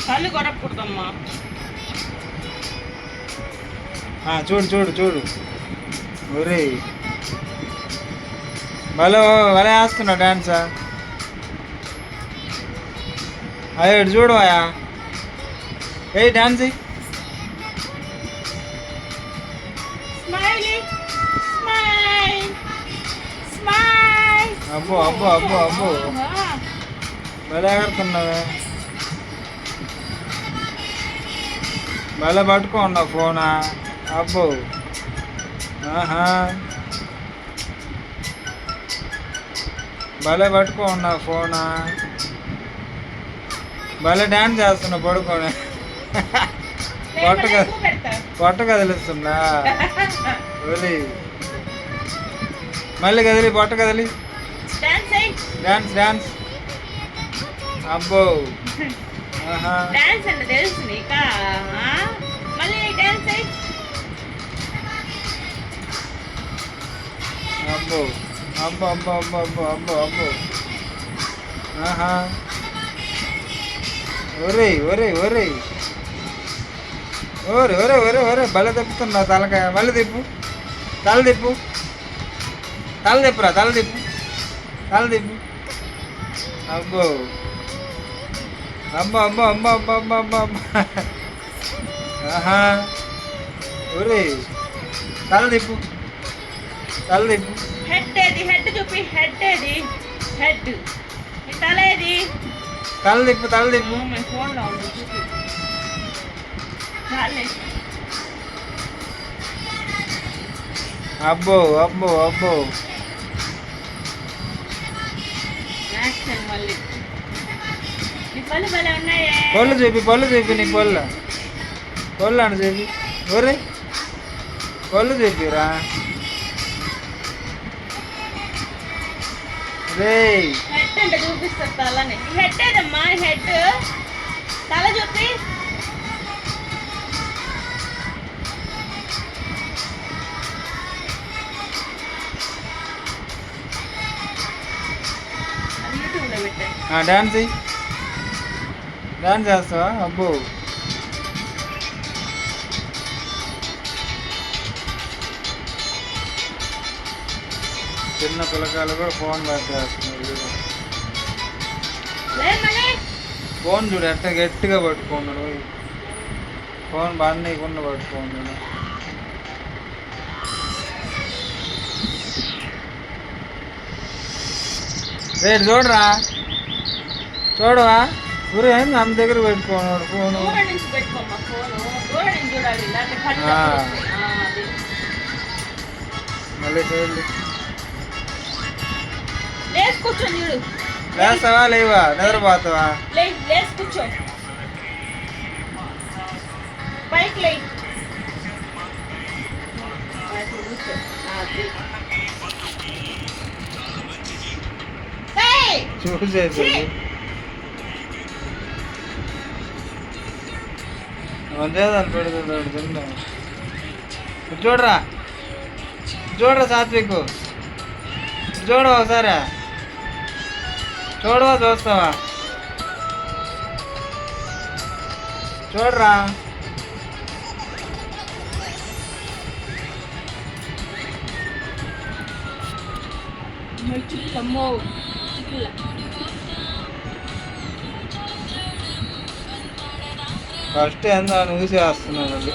కళ్ళు కొరకూడదమ్మా. చూడు చూడు చూడు. ఒరే భలే భలే వేస్తున్నావు డాన్సా. అయ్యో ఇటు చూడు అయ్యా. ఏ డాన్స్ అబ్బో అబ్బో అబ్బో అబ్బో భలే ఎగరుతున్నావే. భలే పట్టుకో ఉన్నావు ఫోనా. అబ్బో ఆహా భలే పట్టుకో ఉన్నావు ఫోనా. భలే డ్యాన్స్ చేస్తున్నావు పడుకోని. పొట్ట కదిలిస్తుందా. వదిలి మళ్ళీ కదిలి పొట్ట కదిలి. Dance dance. అబ్బో ఆహా డాన్స్ అంటే తెలుసు నీకా. మళ్ళీ డాన్స్ అయ్యి. అబ్బో అబ్బో అబ్బో అబ్బో అబ్బో అబ్బో అబ్బో ఆహా. ఒరే ఒరే ఒరే ఒరే ఒరే ఒరే ఒరే భలే తిప్పుతున్నావు తలకాయ. మళ్ళీ తిప్పు. తల తిప్పు. తల తిప్పురా. తల తిప్పు. తల తిప్పు. అబ్బో అబ్బో అబ్బో అబ్బో అబ్బో అబ్బో అబ్బో అబ్బో ఆహా. ఒరే తల తిప్పు. తల తిప్పు. హెడ్ ఏది? హెడ్ చూపి. హెడ్ ఏది? హెడ్. తల ఏది? తల తిప్పు. తల తిప్పు. ఫోన్లో ఉంది చూపి. అబ్బో అబ్బో అబ్బో మళ్ళీ నీ పళ్ళు భలే ఉన్నాయే. పళ్ళు చూపి. పళ్ళు చూపి. నీ పళ్ళు. పళ్ళు అని చూపి. ఒరే పళ్ళు చూపిరా. రే హెడ్ అంటే చూపిస్తా. తలని. హెడ్ ఏదమ్మా? హెడ్. తల చూపి. డాన్స్ డాన్స్ చేస్తావా. అబ్బో చిన్న పిల్లకాయలు కూడా ఫోన్ పట్టేస్తున్నారు. ఫోన్ చూడు ఎట్ట గట్టిగా పట్టుకున్నాడు. ఫోన్ బాగా పట్టుకున్నాడు. రేటు చూడరా. చూడవా. ఊరు ఏంది అంత దగ్గర పెట్టుకున్నాడు ఫోను. మళ్ళీ చూడండి. కూర్చొని చూడు. లేస్తావా లేవా? నిద్రపోతావా? లేచి కూర్చో. పైకి లే. చూసేసి మంచిదాన్ని పెడుతున్నాడు తిన్న. చూడరా. చూడరా సాత్విక్. చూడవా ఒకసారి. చూడవా చూస్తావా. చూడరా. ఫస్ట్ ఏందో అని ఊసి వేస్తున్నాడు.